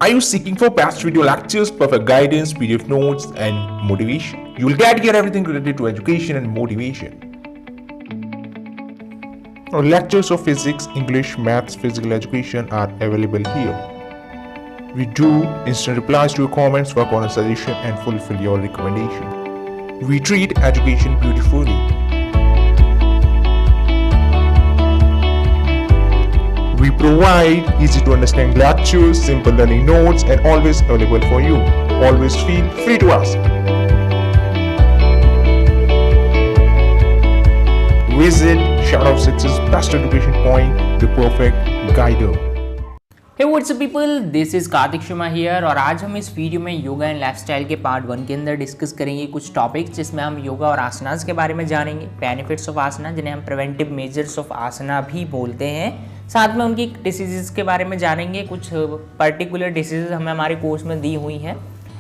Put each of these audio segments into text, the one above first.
Are you seeking for past video lectures, perfect guidance, PDF notes, and motivation? You will get here everything related to education and motivation. Now, lectures of physics, English, maths, physical education are available here. We do instant replies to your comments, work on a suggestion, and fulfill your recommendation. We treat education beautifully. We provide easy to understand lectures, simple learning notes, and always available for you. Always feel free to ask. Visit Shadow of Success Best Education Point, the perfect guider. Hey what's up people, this is Kartik Sharma here और आज हम इस वीडियो में yoga and lifestyle के part 1 के अंदर discuss करेंगे कुछ टॉपिक्स जिसमें हम योगा और आसनास के बारे में जानेंगे, बेनिफिट्स ऑफ आसना जिन्हें हम प्रिवेंटिव मेजर्स ऑफ आसना भी बोलते हैं, साथ में उनकी डिसीजेस के बारे में जानेंगे, कुछ पर्टिकुलर डिसीजेस हमें हमारे कोर्स में दी हुई हैं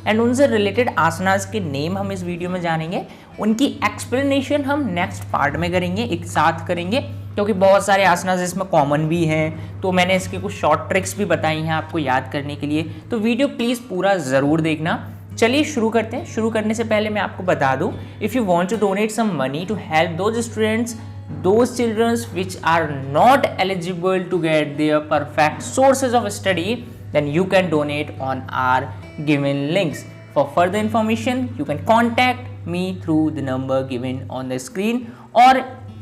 एंड उनसे रिलेटेड आसनास के नेम हम इस वीडियो में जानेंगे, उनकी एक्सप्लेनेशन हम नेक्स्ट पार्ट में करेंगे, एक साथ करेंगे क्योंकि बहुत सारे आसनास इसमें कॉमन भी हैं, तो मैंने इसके कुछ शॉर्ट ट्रिक्स भी बताई हैं आपको याद करने के लिए, तो वीडियो प्लीज़ पूरा ज़रूर देखना। चलिए शुरू करते हैं। शुरू करने से पहले मैं आपको बता दूं, if you want to donate some money to help those students, those children which are not eligible to get their perfect sources of study, then you can donate on our given links. For further information you can contact me through the number given on the screen or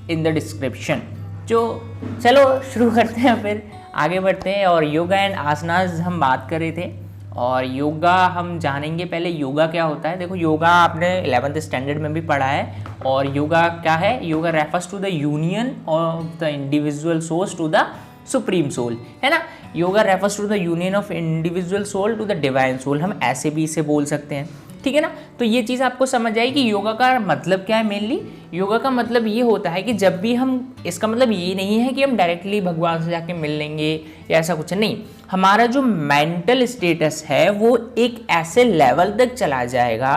in the description. चलो शुरू करते हैं, फिर आगे बढ़ते हैं और yoga and आसनास हम बात कर रहे थे और योगा हम जानेंगे। पहले योगा क्या होता है। देखो, योगा आपने 11th स्टैंडर्ड में भी पढ़ा है और योगा क्या है। Yoga refers to the union of the individual souls to the supreme soul, है ना। Yoga refers to the union of individual soul to the divine soul, हम ऐसे भी इसे बोल सकते हैं, ठीक है ना। तो ये चीज़ आपको समझ आई कि योगा का मतलब क्या है। मेनली योगा का मतलब ये होता है कि जब भी हम, इसका मतलब ये नहीं है कि हम डायरेक्टली भगवान से जाके मिल लेंगे या ऐसा कुछ नहीं, हमारा जो मेंटल स्टेटस है वो एक ऐसे लेवल तक चला जाएगा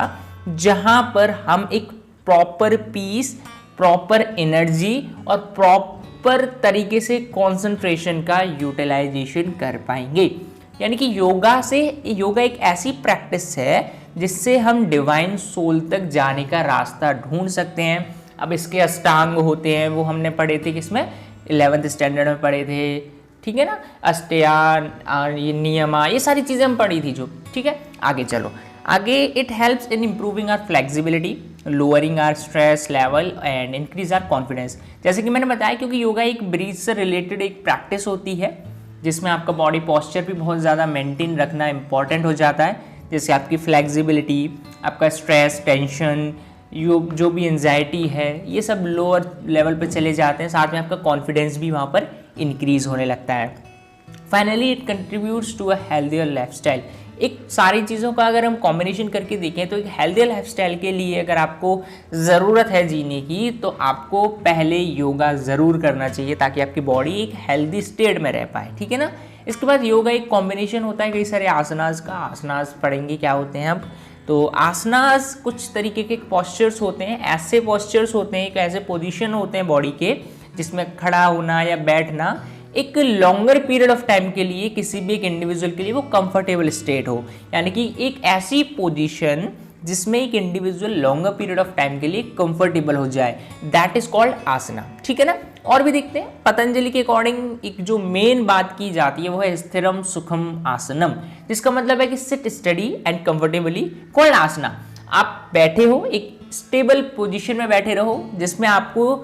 जहाँ पर हम एक प्रॉपर पीस, प्रॉपर एनर्जी और प्रॉपर तरीके से कंसंट्रेशन का यूटिलाइजेशन कर पाएंगे। यानी कि योगा एक ऐसी प्रैक्टिस है जिससे हम डिवाइन सोल तक जाने का रास्ता ढूंढ सकते हैं। अब इसके अष्टांग होते हैं, वो हमने पढ़े थे किसमें, 11th स्टैंडर्ड में पढ़े थे, ठीक है ना। अष्टयान, ये नियमा, ये सारी चीज़ें हम पढ़ी थी जो, ठीक है। आगे चलो, आगे it helps in improving our flexibility, lowering our stress level and increase our confidence. जैसे कि मैंने बताया, क्योंकि योगा एक ब्रीथ से रिलेटेड एक प्रैक्टिस होती है जिसमें आपका बॉडी पोस्चर भी बहुत ज़्यादा मेंटेन रखना इंपॉर्टेंट हो जाता है, जैसे आपकी फ्लेक्सिबिलिटी, आपका स्ट्रेस, टेंशन, जो भी एंजाइटी है, ये सब लोअर लेवल पे चले जाते हैं, साथ में आपका कॉन्फिडेंस भी वहाँ पर इंक्रीज होने लगता है। Finally it contributes to a healthier lifestyle. एक सारी चीज़ों का अगर हम कॉम्बिनेशन करके देखें तो एक हेल्दियर लाइफस्टाइल के लिए अगर आपको ज़रूरत है जीने की, तो आपको पहले योगा ज़रूर करना चाहिए ताकि आपकी बॉडी एक हेल्दी स्टेट में रह पाए, ठीक है ना। इसके बाद योगा एक कॉम्बिनेशन होता है कई सारे आसनास का। आसनास पढ़ेंगे क्या होते हैं अब। तो आसनास कुछ तरीके के पोस्चर्स होते हैं, ऐसे पोस्चर्स होते हैं, एक ऐसे पोजीशन होते हैं बॉडी के जिसमें खड़ा होना या बैठना एक लॉन्गर पीरियड ऑफ टाइम के लिए किसी भी एक इंडिविजुअल के लिए वो कंफर्टेबल स्टेट हो, यानी कि एक ऐसी पोजीशन जिसमें एक individual longer period of time के लिए कंफर्टेबल हो जाए, दैट इज कॉल्ड आसना, ठीक है ना। और भी देखते हैं, पतंजलि के अकॉर्डिंग एक जो मेन बात की जाती है वो है स्थिरम सुखम आसनम, जिसका मतलब है कि sit steady and comfortably called asana. आप बैठे हो, एक स्टेबल पोजीशन में बैठे रहो जिसमें आपको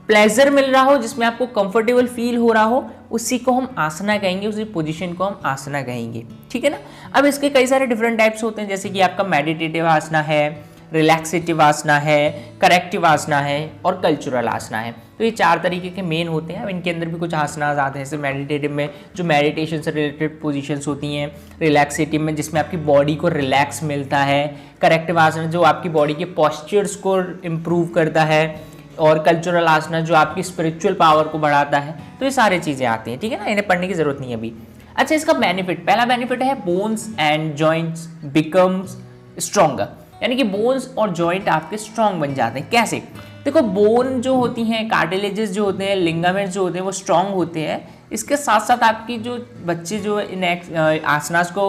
प्लेजर मिल रहा हो, जिसमें आपको कंफर्टेबल फील हो रहा हो, उसी को हम आसना कहेंगे, उसी पोजीशन को हम आसना कहेंगे, ठीक है ना। अब इसके कई सारे डिफरेंट टाइप्स होते हैं, जैसे कि आपका मेडिटेटिव आसना है, रिलैक्सेटिव आसना है, करेक्टिव आसना है और कल्चरल आसना है। तो ये 4 तरीके के मेन होते हैं। अब इनके अंदर भी कुछ आसनास आते हैं, जैसे मेडिटेटिव में जो मेडिटेशन से रिलेटेड पोजीशंस होती हैं, रिलैक्सेटिव में जिसमें आपकी बॉडी को रिलैक्स मिलता है, करेक्टिव आसना जो आपकी बॉडी के पॉस्चर्स को इम्प्रूव करता है, और कल्चरल आसना जो आपकी स्पिरिचुअल पावर को बढ़ाता है। तो ये सारी चीज़ें आती हैं, ठीक है ना, इन्हें पढ़ने की जरूरत नहीं है अभी। अच्छा, इसका बेनिफिट, पहला बेनिफिट है bones and joints becomes stronger, यानी कि बोन्स और जॉइंट आपके स्ट्रॉन्ग बन जाते हैं। कैसे? देखो, बोन जो होती हैं, कार्टिलेजेस जो होते हैं, लिगामेंट्स जो होते हैं वो स्ट्रॉन्ग होते हैं। इसके साथ साथ आपकी जो बच्चे जो इन आसनास को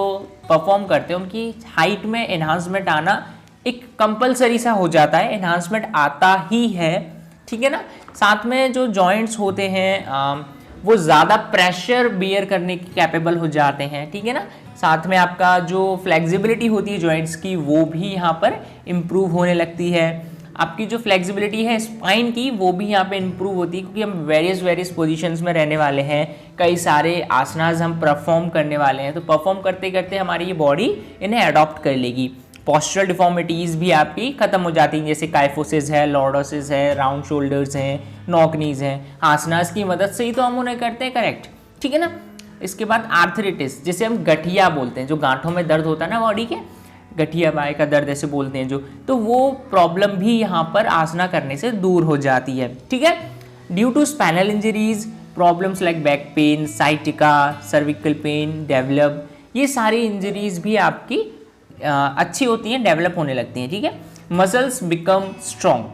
परफॉर्म करते हैं उनकी हाइट में एनहांसमेंट आना एक कंपलसरी सा हो जाता है, एनहांसमेंट आता ही है, ठीक है ना। साथ में जो जॉइंट्स होते हैं वो ज़्यादा प्रेशर बियर करने की कैपेबल हो जाते हैं, ठीक है ना। साथ में आपका जो फ्लेक्सिबिलिटी होती है जॉइंट्स की वो भी यहाँ पर इम्प्रूव होने लगती है। आपकी जो फ्लेक्सिबिलिटी है स्पाइन की वो भी यहाँ पे इम्प्रूव होती है, क्योंकि हम वेरियस पोजीशंस में रहने वाले हैं, कई सारे आसनास हम परफॉर्म करने वाले हैं, तो परफॉर्म करते करते हमारी ये बॉडी इन्हें अडॉप्ट कर लेगी। पोस्चरल डिफॉर्मिटीज़ भी आपकी खत्म हो जाती हैं, जैसे काइफोसिस है, लॉर्डोसिस है, राउंड शोल्डर्स हैं, नॉक नीज हैं, आसनास की मदद से ही तो हम उन्हें करते हैं, करेक्ट, ठीक है ना। इसके बाद आर्थराइटिस, जिसे हम गठिया बोलते हैं, जो गांठों में दर्द होता है ना बॉडी के, गठिया बाय का दर्द ऐसे बोलते हैं जो, तो वो प्रॉब्लम भी यहाँ पर आसना करने से दूर हो जाती है, ठीक है। Due to spinal injuries problems like back pain, sciatica, cervical pain develop, ये सारी इंजरीज भी आपकी अच्छी होती हैं, डेवलप होने लगती हैं, ठीक है। मसल्स बिकम स्ट्रॉन्ग,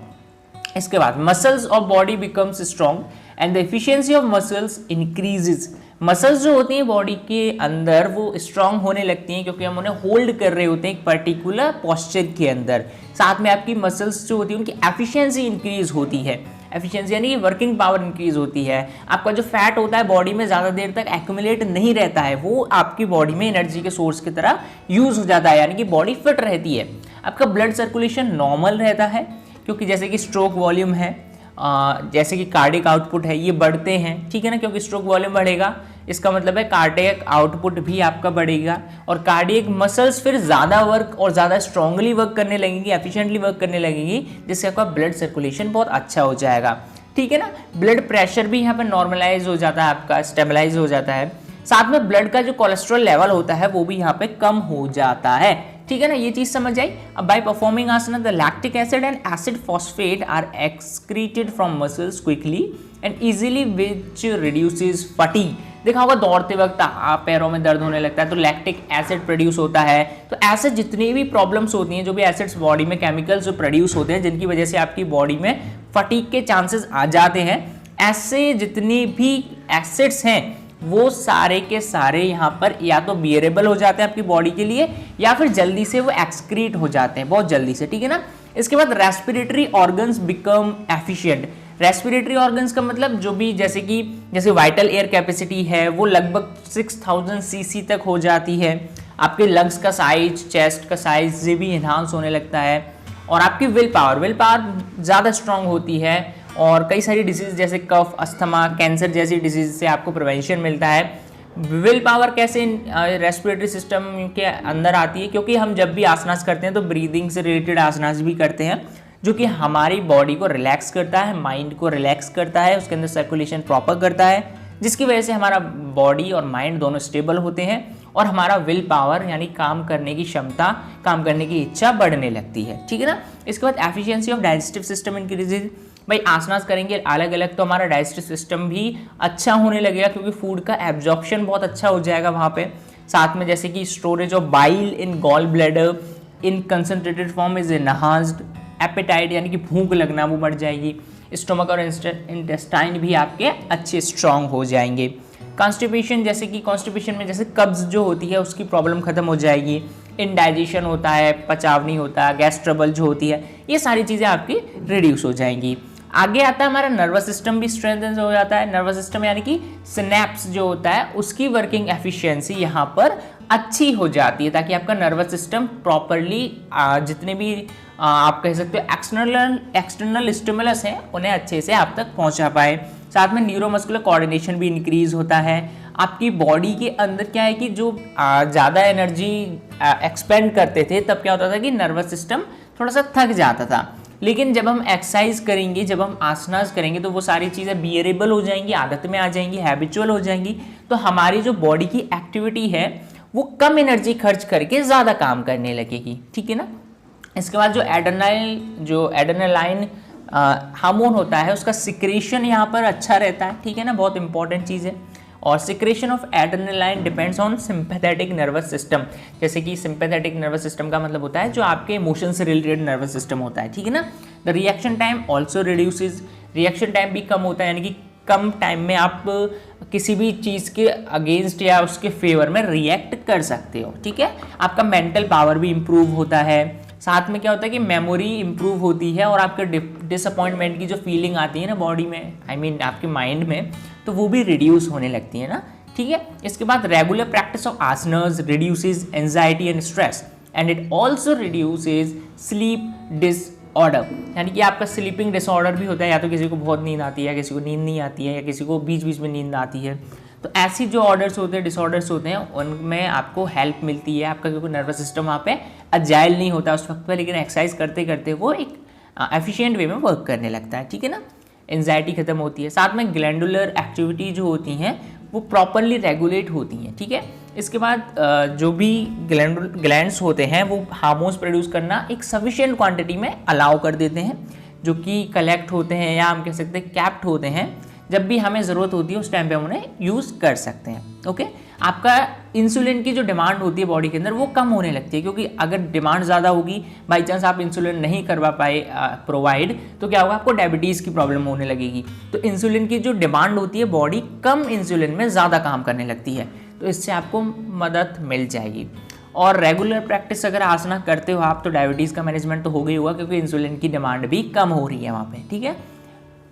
इसके बाद muscles of body becomes strong and the efficiency of muscles increases. Muscles जो होती हैं बॉडी के अंदर वो स्ट्रांग होने लगती हैं, क्योंकि हम उन्हें होल्ड कर रहे होते हैं एक पर्टिकुलर पोस्चर के अंदर। साथ में आपकी मसल्स जो होती है उनकी एफिशिएंसी इंक्रीज होती है, एफिशिएंसी यानी कि वर्किंग पावर इंक्रीज होती है। आपका जो फैट होता है बॉडी में ज़्यादा देर तक एक्यूमुलेट नहीं रहता है, वो आपकी बॉडी में एनर्जी के सोर्स की तरह यूज़ हो जाता है, यानी कि बॉडी फिट रहती है। आपका ब्लड सर्कुलेशन नॉर्मल रहता है, क्योंकि जैसे कि स्ट्रोक वॉल्यूम है, जैसे कि कार्डियक आउटपुट है, ये बढ़ते हैं, ठीक है ना, क्योंकि स्ट्रोक वॉल्यूम बढ़ेगा इसका मतलब है कार्डियक आउटपुट भी आपका बढ़ेगा, और कार्डियक मसल्स फिर ज़्यादा वर्क और ज़्यादा स्ट्रांगली वर्क करने लगेंगी, एफिशिएंटली वर्क करने लगेंगी, जिससे आपका ब्लड सर्कुलेशन बहुत अच्छा हो जाएगा, ठीक है ना। ब्लड प्रेशर भी यहाँ पर नॉर्मलाइज हो जाता है, आपका स्टेबलाइज हो जाता है। साथ में ब्लड का जो कोलेस्ट्रॉल लेवल होता है वो भी यहाँ पे कम हो जाता है, ठीक है ना, ये चीज समझ आई। अब by performing asana the lactic acid and acid phosphate are excreted from muscles quickly and easily which reduces fatigue. देखा होगा दौड़ते वक्त पैरों में दर्द होने लगता है तो लैक्टिक एसिड प्रोड्यूस होता है, तो ऐसे जितनी भी प्रॉब्लम्स होती हैं, जो भी एसिड्स बॉडी में केमिकल्स जो प्रोड्यूस होते हैं जिनकी वजह से आपकी बॉडी में फटीग के चांसेस आ जाते हैं, ऐसे जितनी भी एसिड्स हैं वो सारे के सारे यहाँ पर या तो बियरेबल हो जाते हैं आपकी बॉडी के लिए, या फिर जल्दी से वो एक्सक्रीट हो जाते हैं, बहुत जल्दी से, ठीक है ना। इसके बाद respiratory organs become efficient. Respiratory organs का मतलब जो भी जैसे वाइटल एयर कैपेसिटी है वो लगभग 6000 सीसी तक हो जाती है। आपके लंग्स का साइज, चेस्ट का साइज से भी इन्हांस होने लगता है, और आपकी विल पावर ज़्यादा स्ट्रांग होती है, और कई सारी डिजीज जैसे कफ, अस्थमा, कैंसर जैसी डिजीज से आपको प्रिवेंशन मिलता है। विल पावर कैसे रेस्पिरेटरी सिस्टम के अंदर आती है, क्योंकि हम जब भी आसनास करते हैं तो ब्रीदिंग से रिलेटेड आसनास भी करते हैं, जो कि हमारी बॉडी को रिलैक्स करता है, माइंड को रिलैक्स करता है, उसके अंदर सर्कुलेशन प्रॉपर करता है, जिसकी वजह से हमारा बॉडी और माइंड दोनों स्टेबल होते हैं, और हमारा विल पावर यानी काम करने की क्षमता, काम करने की इच्छा बढ़ने लगती है, ठीक है ना। इसके बाद efficiency of digestive system increases. भाई आसनास करेंगे अलग अलग तो हमारा डाइजेस्टिव सिस्टम भी अच्छा होने लगेगा, क्योंकि फूड का एब्जॉर्प्शन बहुत अच्छा हो जाएगा वहाँ पे। साथ में जैसे कि storage of bile in gall bladder in concentrated form is enhanced. Appetite यानी कि भूख लगना वो बढ़ जाएगी। स्टोमक और इंटेस्टाइन भी आपके अच्छे स्ट्रांग हो जाएंगे। कॉन्स्टिपेशन में जैसे कब्ज जो होती है उसकी प्रॉब्लम खत्म हो जाएगी। इनडाइजेशन होता है, पचाव नहीं होता, गैस ट्रबल जो होती है, ये सारी चीज़ें आपकी रिड्यूस हो जाएंगी। आगे आता है हमारा नर्वस सिस्टम भी स्ट्रेंथन हो जाता है। नर्वस सिस्टम यानी कि सिनेप्स जो होता है उसकी वर्किंग एफिशिएंसी यहाँ पर अच्छी हो जाती है, ताकि आपका नर्वस सिस्टम प्रॉपरली जितने भी आप कह सकते हो एक्सटर्नल स्टिमुलस हैं उन्हें अच्छे से आप तक पहुँचा पाए। साथ में न्यूरोमस्कुलर कोऑर्डिनेशन भी इंक्रीज होता है। आपकी बॉडी के अंदर क्या है कि जो ज़्यादा एनर्जी एक्सपेंड करते थे तब क्या होता था कि नर्वस सिस्टम थोड़ा सा थक जाता था, लेकिन जब हम एक्सरसाइज करेंगे, जब हम आसनास करेंगे तो वो सारी चीज़ें बियरेबल हो जाएंगी, आदत में आ जाएंगी, हैबिचुअल हो जाएंगी, तो हमारी जो बॉडी की एक्टिविटी है वो कम एनर्जी खर्च करके ज़्यादा काम करने लगेगी, ठीक है ना। इसके बाद जो एड्रेनालाइन हार्मोन होता है उसका सिक्रेशन यहाँ पर अच्छा रहता है, ठीक है ना, बहुत इंपॉर्टेंट चीज़ है। और secretion of adrenaline depends on sympathetic nervous system. जैसे कि सिंपैथेटिक नर्वस सिस्टम का मतलब होता है जो आपके इमोशन से रिलेटेड नर्वस सिस्टम होता है, ठीक है ना। The reaction time also reduces. Reaction time भी कम होता है, यानी कि कम टाइम में आप किसी भी चीज़ के अगेंस्ट या उसके फेवर में रिएक्ट कर सकते हो, ठीक है। आपका मेंटल पावर भी इम्प्रूव होता है, साथ में क्या होता है कि मेमोरी इम्प्रूव होती है और आपके डिसअपॉइंटमेंट की जो फीलिंग आती है ना बॉडी में, आई मीन आपके माइंड में, तो वो भी रिड्यूस होने लगती है ना, ठीक है। इसके बाद regular practice of asanas reduces anxiety and stress and it also reduces sleep disorder, यानी कि आपका स्लीपिंग डिसऑर्डर भी होता है, या तो किसी को बहुत नींद आती है या किसी को नींद नहीं आती है या किसी को बीच बीच में नींद आती है। तो ऐसी जो ऑर्डर्स होते हैं, डिसऑर्डर्स होते हैं, उनमें आपको हेल्प मिलती है। आपका क्योंकि नर्वस सिस्टम वहाँ पे अजाइल नहीं होता उस वक्त पे, लेकिन एक्सरसाइज करते करते वो एक एफिशिएंट वे में वर्क करने लगता है, ठीक है ना। एंजाइटी खत्म होती है, साथ में ग्लैंडुलर एक्टिविटी जो होती हैं वो प्रॉपरली रेगुलेट होती हैं, ठीक है। इसके बाद जो भी ग्लैंड्स होते हैं वो हार्मोन्स प्रोड्यूस करना एक सफिशिएंट क्वांटिटी में अलाउ कर देते हैं, जो कि कलेक्ट होते हैं या हम कह सकते हैं कैप्ट होते हैं। जब भी हमें ज़रूरत होती है उस टाइम पे हम उन्हें यूज़ कर सकते हैं, ओके। आपका इंसुलिन की जो डिमांड होती है बॉडी के अंदर वो कम होने लगती है, क्योंकि अगर डिमांड ज़्यादा होगी, बाई चांस आप इंसुलिन नहीं करवा पाए प्रोवाइड, तो क्या होगा, आपको डायबिटीज़ की प्रॉब्लम होने लगेगी। तो इंसुलिन की जो डिमांड होती है, बॉडी कम इंसुलिन में ज़्यादा काम करने लगती है, तो इससे आपको मदद मिल जाएगी। और रेगुलर प्रैक्टिस अगर आसना करते हो आप, तो डायबिटीज़ का मैनेजमेंट तो हो गई होगा, क्योंकि इंसुलिन की डिमांड भी कम हो रही है वहाँ पे, ठीक है।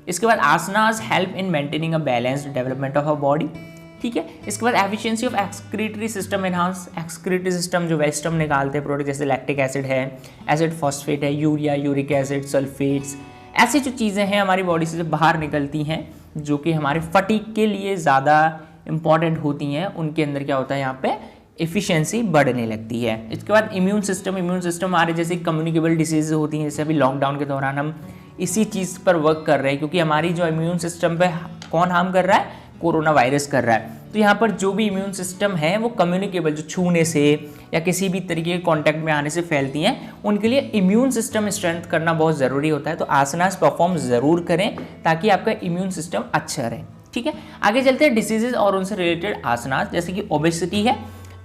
इसके बाद asanas help in maintaining a balanced development of a body, ठीक है। इसके बाद efficiency of excretory system enhance, excretory system जो वेस्टम निकालते हैं प्रोडक्ट, जैसे लैक्टिक एसिड है, एसिड फॉस्फेट है, यूरिया, यूरिक एसिड, सल्फेट्स, ऐसी जो चीज़ें हैं हमारी बॉडी से बाहर निकलती हैं, जो कि हमारे फटीग के लिए ज़्यादा इंपॉर्टेंट होती हैं, उनके अंदर क्या होता है, यहाँ पे एफिशिएंसी बढ़ने लगती है। इसके बाद इम्यून सिस्टम हमारे जैसे कम्युनिकेबल डिसीज़ होती हैं, जैसे अभी लॉकडाउन के दौरान हम इसी चीज़ पर वर्क कर रहे हैं, क्योंकि हमारी जो इम्यून सिस्टम पे कौन हार्म कर रहा है, कोरोना वायरस कर रहा है। तो यहाँ पर जो भी इम्यून सिस्टम है वो कम्युनिकेबल, जो छूने से या किसी भी तरीके के कॉन्टैक्ट में आने से फैलती हैं, उनके लिए इम्यून सिस्टम स्ट्रेंथ करना बहुत ज़रूरी होता है। तो आसनास परफॉर्म ज़रूर करें ताकि आपका इम्यून सिस्टम अच्छा रहे, ठीक है। आगे चलते हैं डिसीजेज और उनसे रिलेटेड आसनास, जैसे कि ओबेसिटी है।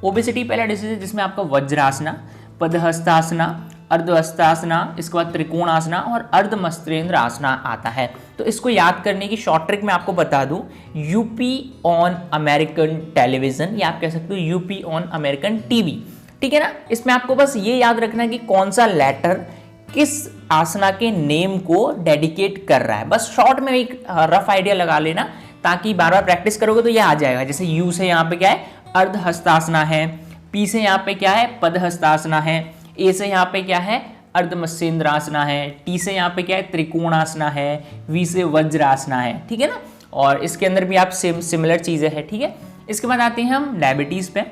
ओबेसिटी पहला डिसीज है जिसमें आपका वज्रासना, पदहस्तासना, अर्धहस्तासना, इसके बाद त्रिकोणासना और अर्धमस्त्रेंद्र आसना आता है। तो इसको याद करने की शॉर्ट ट्रिक मैं आपको बता दूं, यूपी ऑन अमेरिकन टेलीविजन, या आप कह सकते हो यूपी ऑन अमेरिकन टीवी, ठीक है ना। इसमें आपको बस ये याद रखना है कि कौन सा लेटर किस आसना के नेम को डेडिकेट कर रहा है, बस शॉर्ट में एक रफ आइडिया लगा लेना, ताकि बार बार प्रैक्टिस करोगे तो ये आ जाएगा। जैसे यू से यहाँ पे क्या है, अर्धहस्तासना है, पी से यहाँ पे क्या है, पदहस्तासना है, ए से यहाँ पे क्या है, अर्धमस्तेंद्रासना है, टी से यहाँ पे क्या है, त्रिकोणासना है, वी से वज्रासना है, ठीक है ना। और इसके अंदर भी आप सिमिलर चीज़ें हैं, ठीक है। इसके बाद आते हैं हम डायबिटीज़ पे।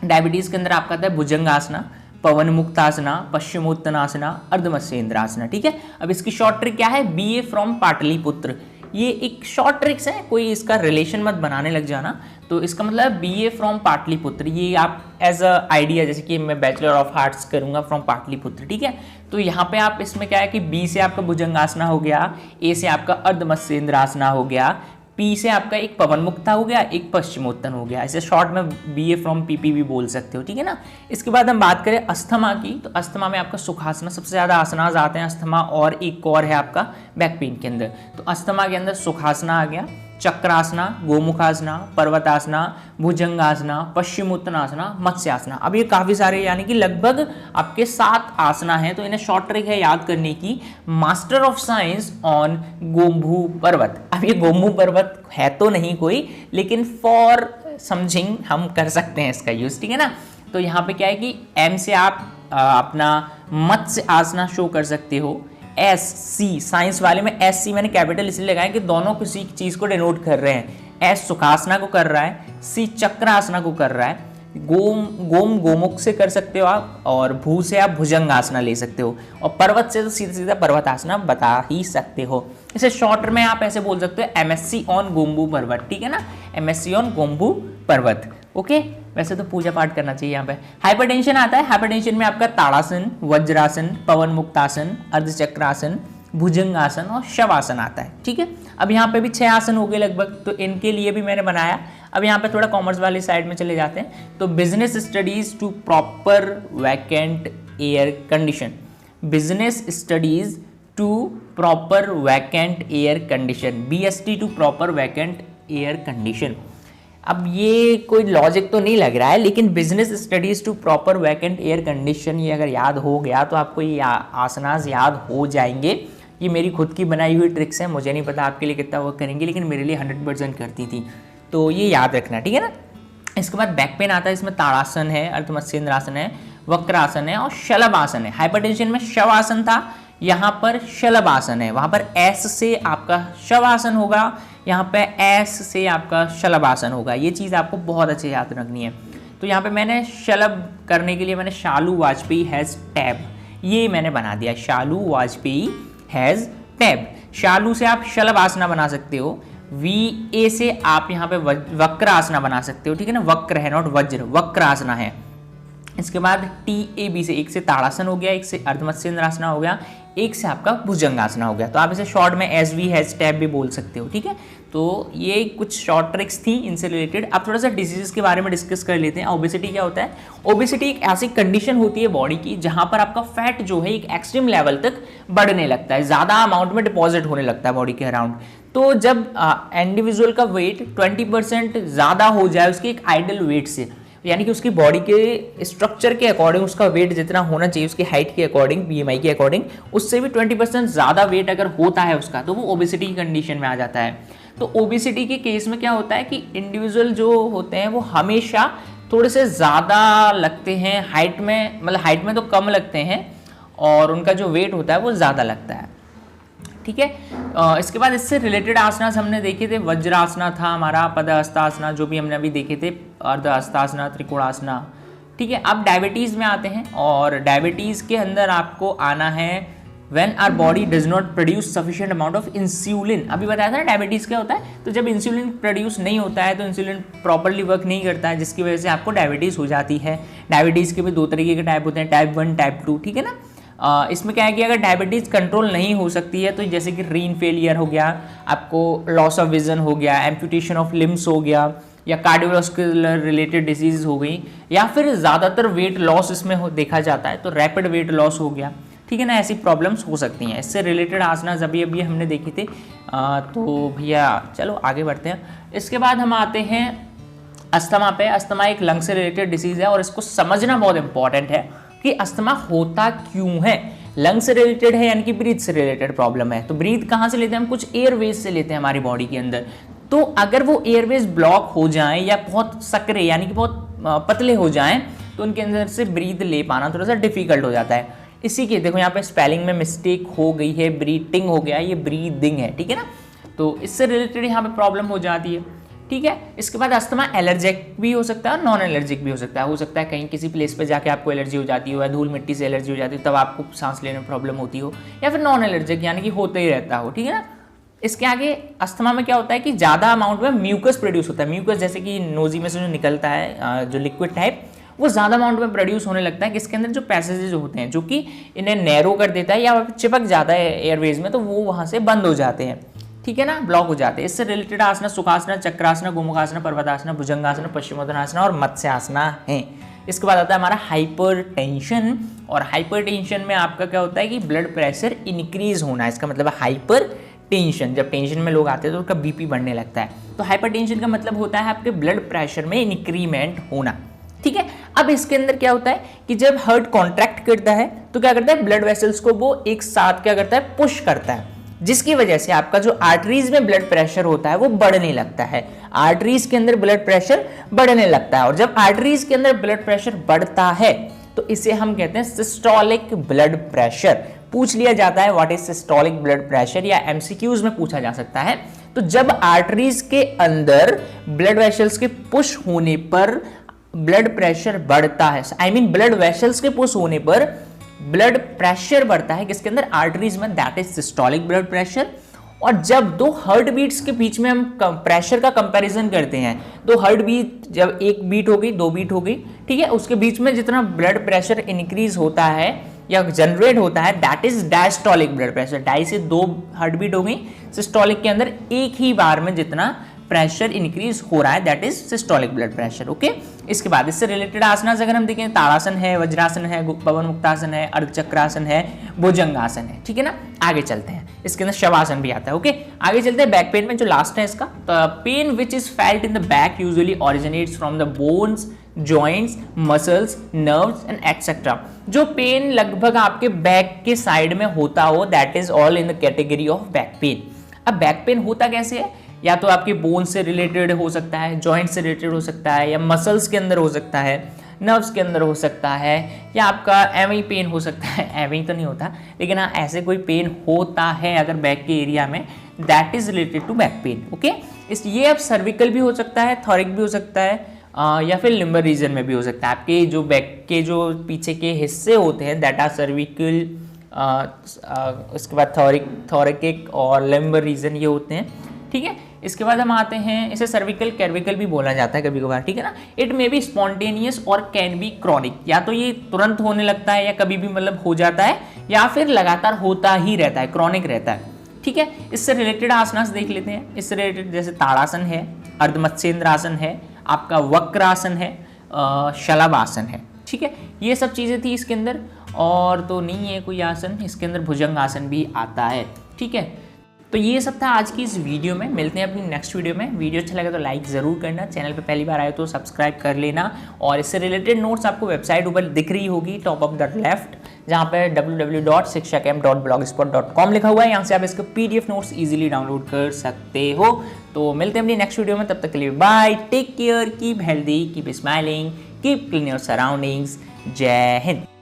डायबिटीज़ के अंदर आपका आता है भुजंगासना, पवन मुक्तासना, पश्चिमोत्तानासना, अर्धमस्तेंद्रासना, ठीक है। अब इसकी शॉर्ट ट्रिक क्या है, BA फ्रॉम पाटलिपुत्र, ये एक शॉर्ट ट्रिक्स है, कोई इसका रिलेशन मत बनाने लग जाना। तो इसका मतलब BA फ्रॉम पाटलिपुत्र, ये आप एज अ आइडिया, जैसे कि मैं बैचलर ऑफ आर्ट्स करूंगा फ्रॉम पाटलिपुत्र, ठीक है। तो यहाँ पे आप इसमें क्या है कि B से आपका भुजंगासना हो गया, A से आपका अर्धमस्तेंद्रासना हो गया, P से आपका एक पवन मुक्ता हो गया, एक पश्चिमोत्तन हो गया। इसे शॉर्ट में BA फ्रॉम PP भी बोल सकते हो, ठीक है ना। इसके बाद हम बात करें अस्थमा की, तो अस्थमा में आपका सुखासना, सबसे ज़्यादा आसनास आते हैं अस्थमा, और एक और है आपका बैक पेन के अंदर। तो अस्थमा के अंदर सुखासना आ गया, चक्रासना, गोमुखासना, पर्वतासना, भुजंगासना, पश्चिमोत्तानासना, मत्स्यासना। अब ये काफ़ी सारे, यानी कि लगभग आपके 7 आसना हैं। तो इन्हें शॉर्ट ट्रिक है याद करने की, मास्टर ऑफ साइंस ऑन गोम्भू पर्वत। अब ये गोम्भू पर्वत है तो नहीं कोई, लेकिन फॉर समझिंग हम कर सकते हैं इसका यूज, ठीक है ना। तो यहाँ पे क्या है कि M से आप अपना मत्स्य आसना शो कर सकते हो, SC साइंस वाले में SC मैंने कैपिटल इसलिए लगाया कि दोनों किसी चीज़ को डिनोट कर रहे हैं। S सुखासना को कर रहा है, C चक्रासना को कर रहा है, गोमुख से कर सकते हो आप, और भू से आप भुजंगासना ले सकते हो, और पर्वत से तो सीधा सीधा पर्वतासना बता ही सकते हो। इसे शॉर्ट में आप ऐसे बोल सकते हो MSc ऑन गोम्बू पर्वत, ठीक है ना, MSc ऑन गोम्बू पर्वत, ओके। वैसे तो पूजा पाठ करना चाहिए यहाँ पे। हाइपरटेंशन आता है, हाइपरटेंशन में आपका ताड़ासन, वज्रासन, पवन मुक्तासन, अर्धचक्रासन, भुजंगासन और शवासन आता है, ठीक है। अब यहाँ पे भी 6 आसन हो गए लगभग, तो इनके लिए भी मैंने बनाया। अब यहाँ पे थोड़ा कॉमर्स वाली साइड में चले जाते हैं। तो business studies to proper vacant air condition, business studies to proper vacant air condition, BST to proper vacant air condition. अब ये कोई लॉजिक तो नहीं लग रहा है, लेकिन business studies to proper vacant air condition, ये अगर याद हो गया तो आपको ये आसनास याद हो जाएंगे। ये मेरी खुद की बनाई हुई ट्रिक्स है, मुझे नहीं पता आपके लिए कितना वर्क करेंगे, लेकिन मेरे लिए 100% करती थी, तो ये याद रखना, ठीक है ना। इसके बाद बैक पेन आता है, इसमें ताड़ासन है, अर्धमत्स्येंद्रासन है, वक्रासन है और शलभ आसन है। हाइपरटेंशन में शव आसन था, यहाँ पर शलभ आसन है। वहाँ पर एस से आपका शव आसन होगा, यहाँ पे एस से आपका शलभ आसन होगा। ये चीज़ आपको बहुत अच्छे याद रखनी है। तो यहाँ पे मैंने शलभ करने के लिए मैंने शालू वाजपेयी हैज़ टैब, ये मैंने बना दिया, शालू वाजपेयी हैज़ टैब। शालू से आप शलभ आसना बना सकते हो, वी ए से आप यहाँ पे वक्र आसना बना सकते हो, ठीक है ना, वक्र है नॉट वज्र, वक्र आसना है। इसके बाद टी ए बी से, एक से ताड़ासन हो गया, एक से अर्धमत्स्येंद्रासना हो गया, एक से आपका भुजंगासना हो गया। तो आप इसे शॉर्ट में एस वी हैज टैब भी बोल सकते हो, ठीक है। तो ये कुछ शॉर्ट ट्रिक्स थी इनसे रिलेटेड। अब थोड़ा सा डिजीजेस के बारे में डिस्कस कर लेते हैं। ओबेसिटी क्या होता है? ओबेसिटी एक ऐसी कंडीशन होती है बॉडी की जहां पर आपका फैट जो है एक एक्सट्रीम लेवल तक बढ़ने लगता है, ज़्यादा अमाउंट में डिपॉजिट होने लगता है बॉडी के अराउंड। तो जब इंडिविजुअल का वेट 20% ज़्यादा हो जाए उसके एक आइडल वेट से, यानी कि उसकी बॉडी के स्ट्रक्चर के अकॉर्डिंग उसका वेट जितना होना चाहिए उसकी हाइट के अकॉर्डिंग, बीएमआई के अकॉर्डिंग, उससे भी 20% ज़्यादा वेट अगर होता है उसका, तो वो ओबेसिटी की कंडीशन में आ जाता है। तो ओबेसिटी के केस में क्या होता है कि इंडिविजुअल जो होते हैं वो हमेशा थोड़े से ज़्यादा लगते हैं हाइट में, मतलब हाइट में तो कम लगते हैं और उनका जो वेट होता है वो ज़्यादा लगता है, ठीक है। इसके बाद इससे रिलेटेड आसनास हमने देखे थे, वज्रासना था हमारा, पदहस्तासना जो भी हमने अभी देखे थे, अर्धहस्तासना, त्रिकोणासना, ठीक है। अब डायबिटीज़ में आते हैं और डायबिटीज़ के अंदर आपको आना है when our body does not produce sufficient amount of insulin. अभी बताया था ना डायबिटीज़ क्या होता है, तो जब इंसुलिन प्रोड्यूस नहीं होता है तो इंसुलिन प्रॉपरली वर्क नहीं करता है, जिसकी वजह से आपको डायबिटीज़ हो जाती है। डायबिटीज़ के भी दो तरीके के टाइप होते हैं, टाइप 1, टाइप 2, ठीक है ना। इसमें क्या है कि अगर डायबिटीज़ कंट्रोल नहीं हो सकती है तो जैसे कि रीन फेलियर हो गया, आपको लॉस ऑफ विजन हो गया, एम्पुटेशन ऑफ लिम्स हो गया, या कार्डियोवास्कुलर रिलेटेड डिजीज हो गई, या फिर ज़्यादातर वेट लॉस इसमें देखा जाता है, तो रैपिड वेट लॉस हो गया, ठीक है ना। ऐसी प्रॉब्लम्स हो सकती हैं। इससे रिलेटेड आसनास अभी हमने देखे थे। तो भैया चलो आगे बढ़ते हैं। इसके बाद हम आते हैं अस्थमा पे। अस्थमा एक लंग से रिलेटेड डिसीज़ है और इसको समझना बहुत इंपॉर्टेंट है कि अस्थमा होता क्यों है। लंग से रिलेटेड है यानी कि ब्रीथ से रिलेटेड प्रॉब्लम है। तो ब्रीथ कहाँ से लेते हैं हम? कुछ एयरवेज से लेते हैं हमारी बॉडी के अंदर। तो अगर वो एयरवेज ब्लॉक हो जाएं या बहुत सकरे यानी कि बहुत पतले हो जाएं तो उनके अंदर से ब्रीथ ले पाना थोड़ा सा डिफिकल्ट हो जाता है। इसी के देखो यहाँ पे स्पेलिंग में मिस्टेक हो गई है, ब्रीथिंग हो गया, ये ब्रीदिंग है, ठीक है ना। तो इससे रिलेटेड यहाँ पे प्रॉब्लम हो जाती है, ठीक है। इसके बाद अस्थमा एलर्जिक भी हो सकता है और नॉन एलर्जिक भी हो सकता है। हो सकता है कहीं किसी प्लेस पे जाके आपको एलर्जी हो जाती हो या धूल मिट्टी से एलर्जी हो जाती हो तब आपको सांस लेने में प्रॉब्लम होती हो, या फिर नॉन एलर्जिक यानी कि होते ही रहता हो, ठीक है ना। इसके आगे अस्थमा में क्या होता है कि ज़्यादा अमाउंट में म्यूकस प्रोड्यूस होता है। म्यूकस जैसे कि नोजी में से जो निकलता है जो लिक्विड टाइप, वो ज़्यादा अमाउंट में प्रोड्यूस होने लगता है, जिसके अंदर जो पैसेजेस होते हैं जो कि इन्हें नैरो कर देता है या चिपक जाता है एयरवेज में, तो वो वहाँ से बंद हो जाते हैं, ठीक है ना, ब्लॉक हो जाते हैं। इससे रिलेटेड आसना सुखासना, चक्रासना, गोमुखासना, पर्वतासना, भुजंगासना, पश्चिमोत्तानासना और मत्स्यासना है। इसके बाद आता है हमारा हाइपर टेंशन। और हाइपर टेंशन में आपका क्या होता है कि ब्लड प्रेशर इंक्रीज होना, इसका मतलब है हाइपर टेंशन। जब टेंशन में लोग आते हैं तो उनका बीपी बढ़ने लगता है। तो हाइपर टेंशन का मतलब होता है आपके ब्लड प्रेशर में इंक्रीमेंट होना, ठीक है। अब इसके अंदर क्या होता है कि जब हार्ट कॉन्ट्रैक्ट करता है तो क्या करता है, ब्लड वेसल्स को वो एक साथ क्या करता है, पुश करता है, जिसकी वजह से आपका जो आर्टरीज में ब्लड प्रेशर होता है वो बढ़ने लगता है। आर्टरीज के अंदर ब्लड प्रेशर बढ़ने लगता है और जब आर्टरीज के अंदर ब्लड प्रेशर बढ़ता है तो इसे हम कहते हैं सिस्टोलिक ब्लड प्रेशर। पूछ लिया जाता है what is systolic blood pressure, या एमसीक्यूज में पूछा जा सकता है। तो जब आर्टरीज के अंदर ब्लड वेसल्स के पुश होने पर ब्लड प्रेशर बढ़ता है, आई मीन ब्लड वेसल्स के पुश होने पर ब्लड प्रेशर बढ़ता है, किसके अंदर, आर्टरीज में, that is systolic blood pressure. और जब दो हार्ट बीट्स के बीच में हम प्रेशर का कंपैरिजन करते हैं, दो हार्ट बीट, जब एक बीट हो गई, दो बीट हो गई, ठीक है, उसके बीच में जितना ब्लड प्रेशर इंक्रीज होता है या जनरेट होता है, that is diastolic blood pressure. डाई से दो हार्ट बीट हो गई, सिस्टोलिक के अंदर एक ही बार में जितना प्रेशर इंक्रीज हो रहा है, that is systolic blood pressure. Okay, इसके बाद इससे रिलेटेड आसनास अगर हम देखें, ताड़ासन है, वज्रासन है, पवन मुक्तासन है, अर्धचक्रासन है, भुजंगासन है। ठीक है ना, आगे चलते हैं, इसके अंदर शवासन भी आता है। ओके, आगे चलते हैं बैक पेन में, जो लास्ट है इसका, pain which is felt in the back usually originates from the bones, joints, muscles, nerves and etcetera. जो पेन लगभग आपके बैक के साइड में होता हो, that is all in the category of back pain. अब बैक पेन होता कैसे है, या तो आपके बोन से रिलेटेड हो सकता है, जॉइंट से रिलेटेड हो सकता है, या मसल्स के अंदर हो सकता है, नर्व्स के अंदर हो सकता है, या आपका एवं पेन हो सकता है। एवं तो नहीं होता, लेकिन हाँ ऐसे कोई पेन होता है अगर बैक के एरिया में, that is related to back pain. Okay, इस ये अब सर्विकल भी हो सकता है, थॉरिक भी हो सकता है, या फिर लिम्बर रीजन में भी हो सकता है। आपके जो बैक के जो पीछे के हिस्से होते हैं, दैट आर सर्विकल, उसके बाद थॉरिकिक और लिम्बर रीजन ये होते हैं। ठीक है, इसके बाद हम आते हैं, इसे सर्विकल कैर्विकल भी बोला जाता है कभी कभार। ठीक है ना, इट मे बी स्पॉन्टेनियस और कैन बी क्रॉनिक, या तो ये तुरंत होने लगता है या कभी भी मतलब हो जाता है, या फिर लगातार होता ही रहता है, क्रॉनिक रहता है। ठीक है, इससे रिलेटेड आसनास देख लेते हैं। इससे रिलेटेड जैसे ताड़ासन है, अर्धमत्स्येंद्र आसन है, आपका वक्रासन है, शलभासन है। ठीक है, ये सब चीज़ें थी इसके अंदर, और तो नहीं है कोई आसन इसके अंदर, भुजंग आसन भी आता है। ठीक है, तो ये सब था आज की इस वीडियो में। मिलते हैं अपनी नेक्स्ट वीडियो में। वीडियो अच्छा लगा तो लाइक ज़रूर करना, चैनल पे पहली बार आए तो सब्सक्राइब कर लेना, और इससे रिलेटेड नोट्स आपको वेबसाइट ऊपर दिख रही होगी टॉप ऑफ द लेफ्ट, जहाँ पर www.shikshacamp.blogspot.com लिखा हुआ है। यहाँ से आप इसके PDF नोट्स इजीली डाउनलोड कर सकते हो। तो मिलते हैं अपनी नेक्स्ट वीडियो में, तब तक के लिए bye, take care, keep healthy, keep smiling, keep clean your surroundings. जय हिंद।